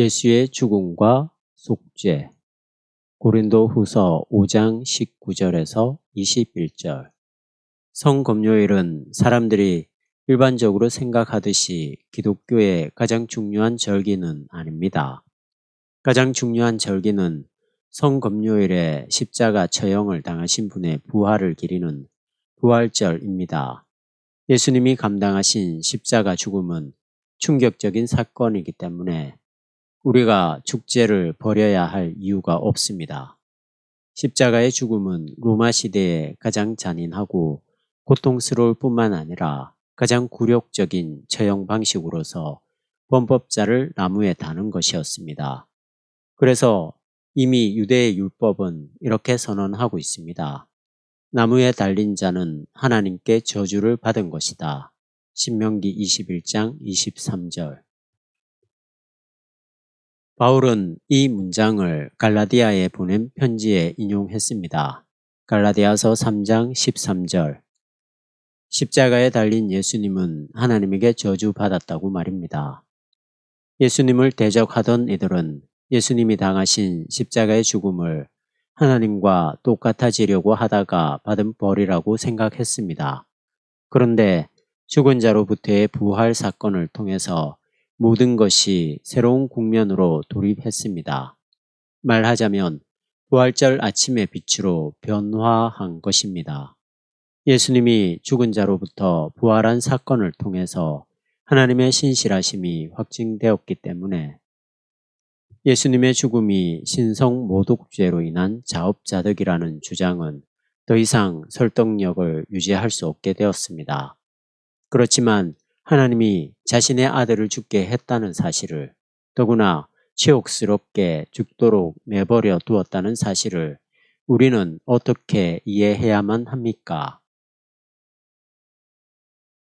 예수의 죽음과 속죄. 고린도후서 5장 19절에서 21절. 성금요일은 사람들이 일반적으로 생각하듯이 기독교의 가장 중요한 절기는 아닙니다. 가장 중요한 절기는 성금요일에 십자가 처형을 당하신 분의 부활을 기리는 부활절입니다. 예수님이 감당하신 십자가 죽음은 충격적인 사건이기 때문에 우리가 축제를 벌여야 할 이유가 없습니다. 십자가의 죽음은 로마 시대에 가장 잔인하고 고통스러울 뿐만 아니라 가장 굴욕적인 처형 방식으로서 범법자를 나무에 다는 것이었습니다. 그래서 이미 유대의 율법은 이렇게 선언하고 있습니다. 나무에 달린 자는 하나님께 저주를 받은 것이다. 신명기 21장 23절. 바울은 이 문장을 갈라디아에 보낸 편지에 인용했습니다. 갈라디아서 3장 13절. 십자가에 달린 예수님은 하나님에게 저주받았다고 말입니다. 예수님을 대적하던 이들은 예수님이 당하신 십자가의 죽음을 하나님과 똑같아지려고 하다가 받은 벌이라고 생각했습니다. 그런데 죽은 자로부터의 부활 사건을 통해서 모든 것이 새로운 국면으로 돌입했습니다. 말하자면 부활절 아침의 빛으로 변화한 것입니다. 예수님이 죽은 자로부터 부활한 사건을 통해서 하나님의 신실하심이 확증되었기 때문에 예수님의 죽음이 신성 모독죄로 인한 자업자득이라는 주장은 더 이상 설득력을 유지할 수 없게 되었습니다. 그렇지만 하나님이 자신의 아들을 죽게 했다는 사실을, 더구나 치욕스럽게 죽도록 내버려 두었다는 사실을 우리는 어떻게 이해해야만 합니까?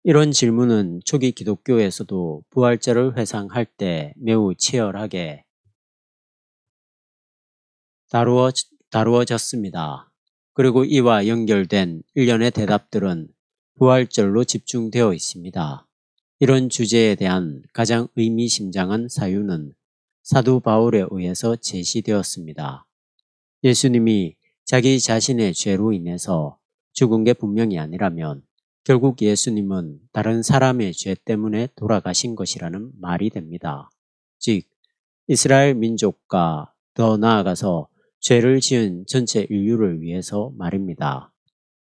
이런 질문은 초기 기독교에서도 부활절을 회상할 때 매우 치열하게 다루어졌습니다. 그리고 이와 연결된 일련의 대답들은 부활절로 집중되어 있습니다. 이런 주제에 대한 가장 의미심장한 사유는 사도 바울에 의해서 제시되었습니다. 예수님이 자기 자신의 죄로 인해서 죽은 게 분명히 아니라면 결국 예수님은 다른 사람의 죄 때문에 돌아가신 것이라는 말이 됩니다. 즉, 이스라엘 민족과 더 나아가서 죄를 지은 전체 인류를 위해서 말입니다.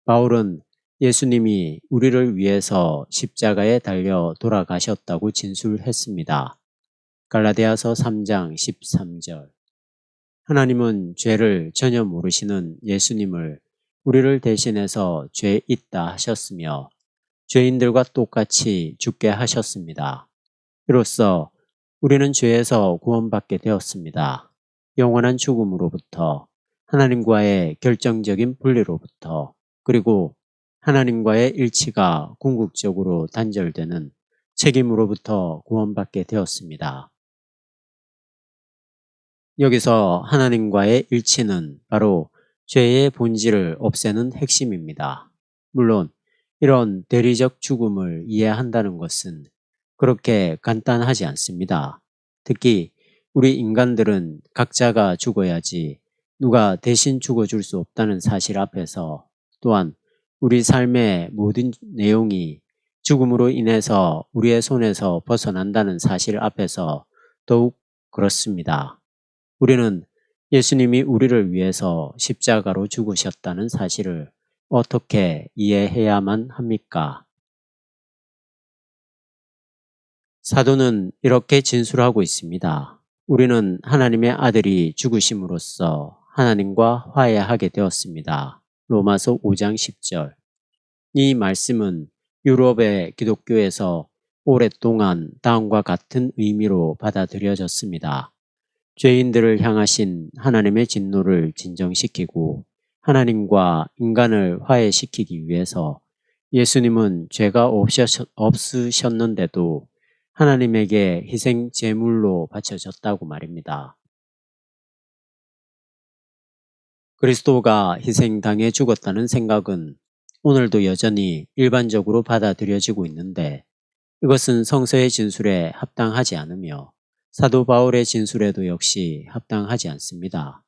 바울은 예수님이 우리를 위해서 십자가에 달려 돌아가셨다고 진술했습니다. 갈라디아서 3장 13절. 하나님은 죄를 전혀 모르시는 예수님을 우리를 대신해서 죄 있다 하셨으며 죄인들과 똑같이 죽게 하셨습니다. 이로써 우리는 죄에서 구원받게 되었습니다. 영원한 죽음으로부터, 하나님과의 결정적인 분리로부터, 그리고 하나님과의 일치가 궁극적으로 단절되는 책임으로부터 구원받게 되었습니다. 여기서 하나님과의 일치는 바로 죄의 본질을 없애는 핵심입니다. 물론 이런 대리적 죽음을 이해한다는 것은 그렇게 간단하지 않습니다. 특히 우리 인간들은 각자가 죽어야지 누가 대신 죽어줄 수 없다는 사실 앞에서, 또한 우리 삶의 모든 내용이 죽음으로 인해서 우리의 손에서 벗어난다는 사실 앞에서 더욱 그렇습니다. 우리는 예수님이 우리를 위해서 십자가로 죽으셨다는 사실을 어떻게 이해해야만 합니까? 사도는 이렇게 진술하고 있습니다. 우리는 하나님의 아들이 죽으심으로써 하나님과 화해하게 되었습니다. 로마서 5장 10절. 이 말씀은 유럽의 기독교에서 오랫동안 다음과 같은 의미로 받아들여졌습니다. 죄인들을 향하신 하나님의 진노를 진정시키고 하나님과 인간을 화해시키기 위해서 예수님은 죄가 없으셨는데도 하나님에게 희생 제물로 바쳐졌다고 말입니다. 그리스도가 희생당해 죽었다는 생각은 오늘도 여전히 일반적으로 받아들여지고 있는데 이것은 성서의 진술에 합당하지 않으며 사도 바울의 진술에도 역시 합당하지 않습니다.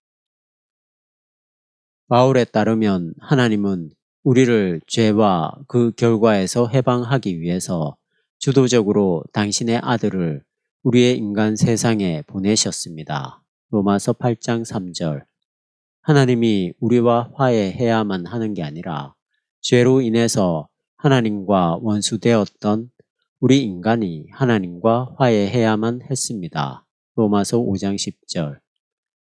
바울에 따르면 하나님은 우리를 죄와 그 결과에서 해방하기 위해서 주도적으로 당신의 아들을 우리의 인간 세상에 보내셨습니다. 로마서 8장 3절. 하나님이 우리와 화해해야만 하는 게 아니라 죄로 인해서 하나님과 원수되었던 우리 인간이 하나님과 화해해야만 했습니다. 로마서 5장 10절.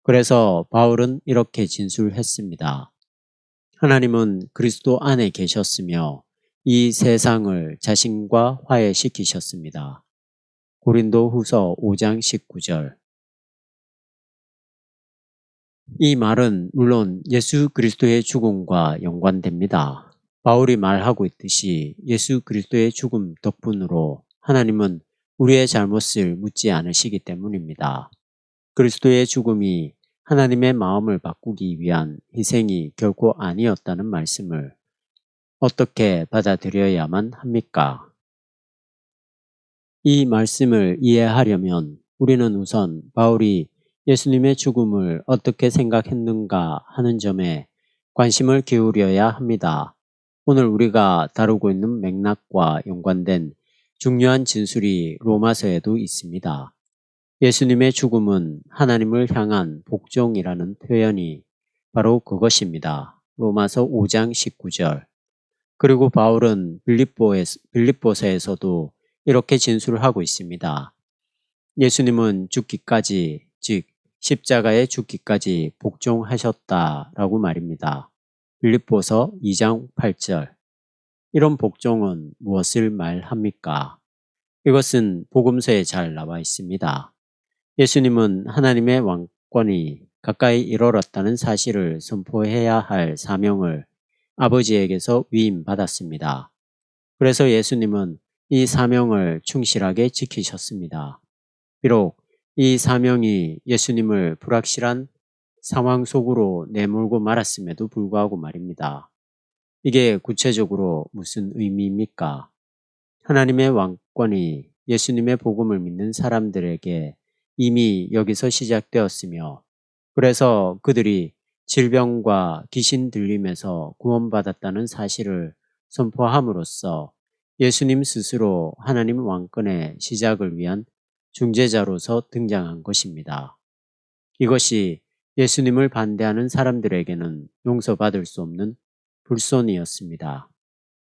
그래서 바울은 이렇게 진술했습니다. 하나님은 그리스도 안에 계셨으며 이 세상을 자신과 화해시키셨습니다. 고린도 후서 5장 19절. 이 말은 물론 예수 그리스도의 죽음과 연관됩니다. 바울이 말하고 있듯이 예수 그리스도의 죽음 덕분으로 하나님은 우리의 잘못을 묻지 않으시기 때문입니다. 그리스도의 죽음이 하나님의 마음을 바꾸기 위한 희생이 결코 아니었다는 말씀을 어떻게 받아들여야만 합니까? 이 말씀을 이해하려면 우리는 우선 바울이 예수님의 죽음을 어떻게 생각했는가 하는 점에 관심을 기울여야 합니다. 오늘 우리가 다루고 있는 맥락과 연관된 중요한 진술이 로마서에도 있습니다. 예수님의 죽음은 하나님을 향한 복종이라는 표현이 바로 그것입니다. 로마서 5장 19절. 그리고 바울은 빌립보서에서도 이렇게 진술하고 있습니다. 예수님은 죽기까지, 즉 십자가에 죽기까지 복종하셨다라고 말입니다. 빌립보서 2장 8절. 이런 복종은 무엇을 말합니까? 이것은 복음서에 잘 나와 있습니다. 예수님은 하나님의 왕권이 가까이 이르렀다는 사실을 선포해야 할 사명을 아버지에게서 위임받았습니다. 그래서 예수님은 이 사명을 충실하게 지키셨습니다. 비록 이 사명이 예수님을 불확실한 상황 속으로 내몰고 말았음에도 불구하고 말입니다. 이게 구체적으로 무슨 의미입니까? 하나님의 왕권이 예수님의 복음을 믿는 사람들에게 이미 여기서 시작되었으며 그래서 그들이 질병과 귀신 들림에서 구원받았다는 사실을 선포함으로써 예수님 스스로 하나님 왕권의 시작을 위한 중재자로서 등장한 것입니다. 이것이 예수님을 반대하는 사람들에게는 용서받을 수 없는 불손이었습니다.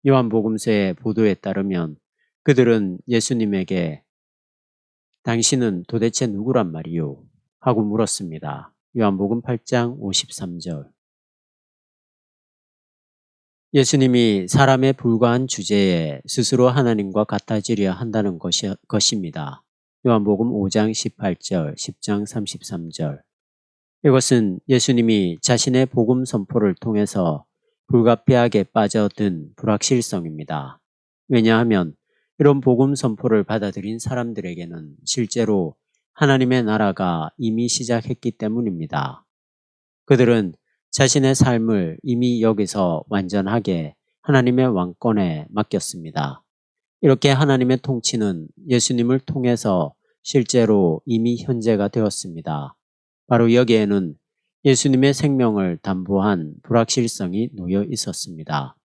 요한복음서의 보도에 따르면 그들은 예수님에게 당신은 도대체 누구란 말이요? 하고 물었습니다. 요한복음 8장 53절. 예수님이 사람에 불과한 주제에 스스로 하나님과 같아지려 한다는 것입니다. 요한복음 5장 18절, 10장 33절. 이것은 예수님이 자신의 복음 선포를 통해서 불가피하게 빠져든 불확실성입니다. 왜냐하면 이런 복음 선포를 받아들인 사람들에게는 실제로 하나님의 나라가 이미 시작했기 때문입니다. 그들은 자신의 삶을 이미 여기서 완전하게 하나님의 왕권에 맡겼습니다. 이렇게 하나님의 통치는 예수님을 통해서 실제로 이미 현재가 되었습니다. 바로 여기에는 예수님의 생명을 담보한 불확실성이 놓여 있었습니다.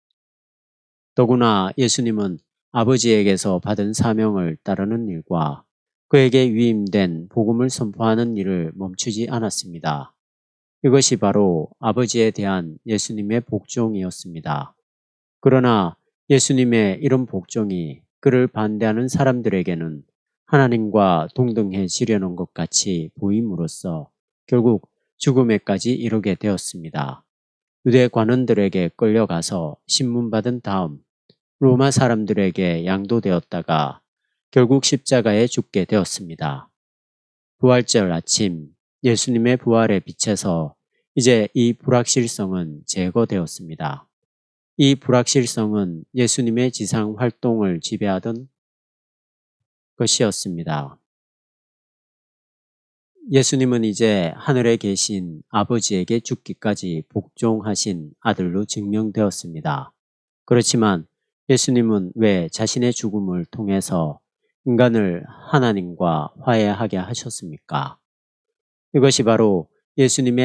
더구나 예수님은 아버지에게서 받은 사명을 따르는 일과 그에게 위임된 복음을 선포하는 일을 멈추지 않았습니다. 이것이 바로 아버지에 대한 예수님의 복종이었습니다. 그러나 예수님의 이런 복종이 그를 반대하는 사람들에게는 하나님과 동등해지려는 것 같이 보임으로써 결국 죽음에까지 이르게 되었습니다. 유대 관원들에게 끌려가서 신문받은 다음 로마 사람들에게 양도되었다가 결국 십자가에 죽게 되었습니다. 부활절 아침 예수님의 부활의 빛에서 이제 이 불확실성은 제거되었습니다. 이 불확실성은 예수님의 지상 활동을 지배하던 것이었습니다. 예수님은 이제 하늘에 계신 아버지에게 죽기까지 복종하신 아들로 증명되었습니다. 그렇지만 예수님은 왜 자신의 죽음을 통해서 인간을 하나님과 화해하게 하셨습니까? 이것이 바로 예수님이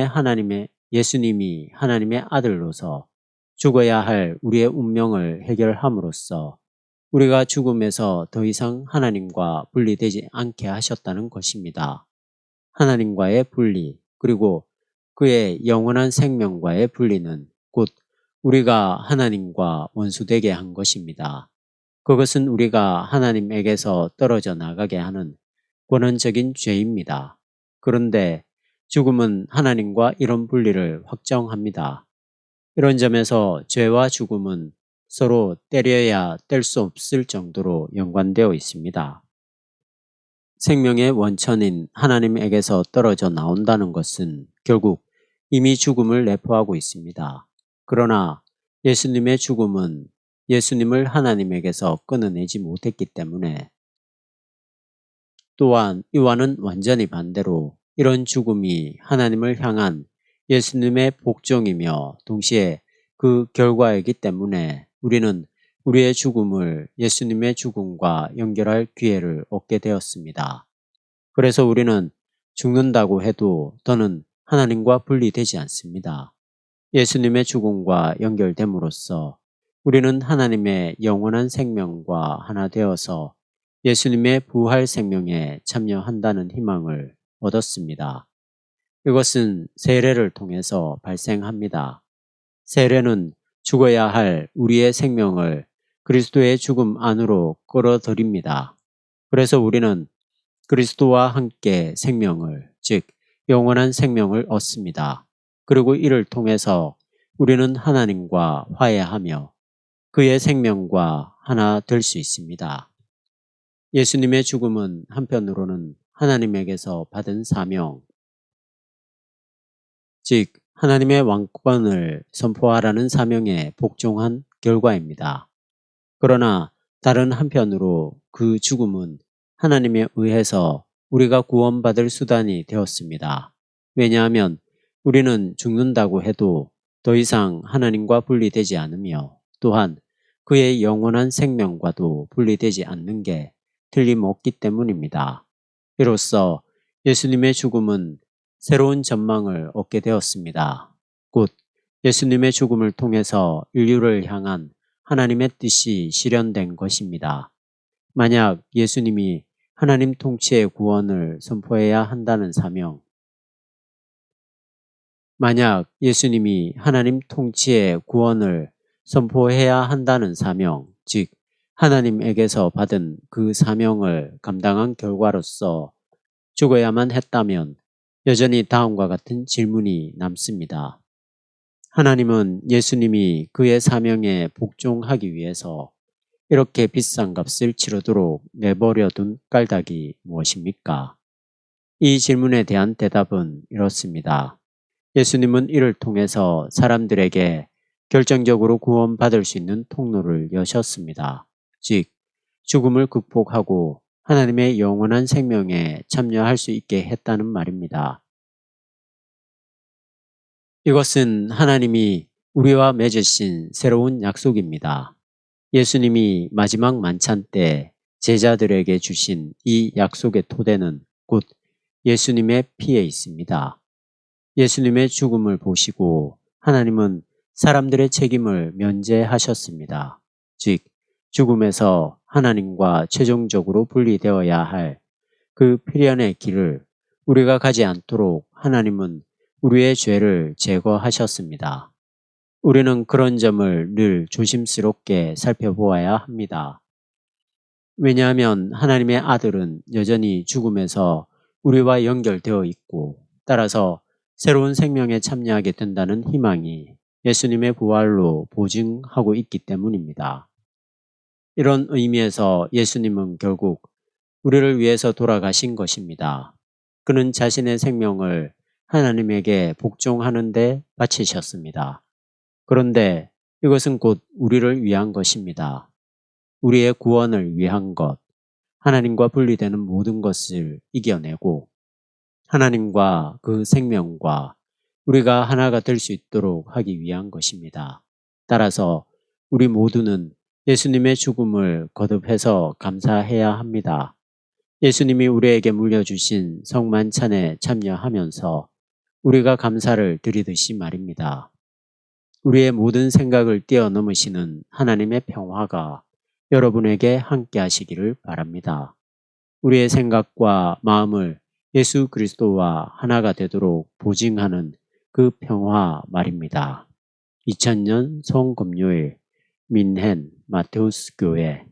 하나님의 아들로서 죽어야 할 우리의 운명을 해결함으로써 우리가 죽음에서 더 이상 하나님과 분리되지 않게 하셨다는 것입니다. 하나님과의 분리, 그리고 그의 영원한 생명과의 분리는 곧 우리가 하나님과 원수되게 한 것입니다. 그것은 우리가 하나님에게서 떨어져 나가게 하는 권원적인 죄입니다. 그런데 죽음은 하나님과 이런 분리를 확정합니다. 이런 점에서 죄와 죽음은 서로 때려야 뗄 수 없을 정도로 연관되어 있습니다. 생명의 원천인 하나님에게서 떨어져 나온다는 것은 결국 이미 죽음을 내포하고 있습니다. 그러나 예수님의 죽음은 예수님을 하나님에게서 끊어내지 못했기 때문에, 또한 이와는 완전히 반대로 이런 죽음이 하나님을 향한 예수님의 복종이며 동시에 그 결과이기 때문에 우리는 우리의 죽음을 예수님의 죽음과 연결할 기회를 얻게 되었습니다. 그래서 우리는 죽는다고 해도 더는 하나님과 분리되지 않습니다. 예수님의 죽음과 연결됨으로써 우리는 하나님의 영원한 생명과 하나 되어서 예수님의 부활 생명에 참여한다는 희망을 얻었습니다. 이것은 세례를 통해서 발생합니다. 세례는 죽어야 할 우리의 생명을 그리스도의 죽음 안으로 끌어들입니다. 그래서 우리는 그리스도와 함께 생명을, 즉 영원한 생명을 얻습니다. 그리고 이를 통해서 우리는 하나님과 화해하며 그의 생명과 하나 될 수 있습니다. 예수님의 죽음은 한편으로는 하나님에게서 받은 사명, 즉 하나님의 왕권을 선포하라는 사명에 복종한 결과입니다. 그러나 다른 한편으로 그 죽음은 하나님에 의해서 우리가 구원받을 수단이 되었습니다. 왜냐하면 우리는 죽는다고 해도 더 이상 하나님과 분리되지 않으며 또한 그의 영원한 생명과도 분리되지 않는 게 틀림없기 때문입니다. 이로써 예수님의 죽음은 새로운 전망을 얻게 되었습니다. 곧 예수님의 죽음을 통해서 인류를 향한 하나님의 뜻이 실현된 것입니다. 만약 예수님이 하나님 통치의 구원을 선포해야 한다는 사명, 만약 예수님이 하나님 통치의 구원을 선포해야 한다는 사명, 즉 하나님에게서 받은 그 사명을 감당한 결과로서 죽어야만 했다면 여전히 다음과 같은 질문이 남습니다. 하나님은 예수님이 그의 사명에 복종하기 위해서 이렇게 비싼 값을 치르도록 내버려 둔 까닭이 무엇입니까? 이 질문에 대한 대답은 이렇습니다. 예수님은 이를 통해서 사람들에게 결정적으로 구원받을 수 있는 통로를 여셨습니다. 즉, 죽음을 극복하고 하나님의 영원한 생명에 참여할 수 있게 했다는 말입니다. 이것은 하나님이 우리와 맺으신 새로운 약속입니다. 예수님이 마지막 만찬 때 제자들에게 주신 이 약속의 토대는 곧 예수님의 피에 있습니다. 예수님의 죽음을 보시고 하나님은 사람들의 책임을 면제하셨습니다. 즉, 죽음에서 하나님과 최종적으로 분리되어야 할 그 필연의 길을 우리가 가지 않도록 하나님은 우리의 죄를 제거하셨습니다. 우리는 그런 점을 늘 조심스럽게 살펴보아야 합니다. 왜냐하면 하나님의 아들은 여전히 죽음에서 우리와 연결되어 있고 따라서 새로운 생명에 참여하게 된다는 희망이 예수님의 부활로 보증하고 있기 때문입니다. 이런 의미에서 예수님은 결국 우리를 위해서 돌아가신 것입니다. 그는 자신의 생명을 하나님에게 복종하는 데 바치셨습니다. 그런데 이것은 곧 우리를 위한 것입니다. 우리의 구원을 위한 것, 하나님과 분리되는 모든 것을 이겨내고 하나님과 그 생명과 우리가 하나가 될 수 있도록 하기 위한 것입니다. 따라서 우리 모두는 예수님의 죽음을 거듭해서 감사해야 합니다. 예수님이 우리에게 물려주신 성만찬에 참여하면서 우리가 감사를 드리듯이 말입니다. 우리의 모든 생각을 뛰어넘으시는 하나님의 평화가 여러분에게 함께 하시기를 바랍니다. 우리의 생각과 마음을 예수 그리스도와 하나가 되도록 보증하는 그 평화 말입니다. 2000년 성금요일 민헨 마테우스 교회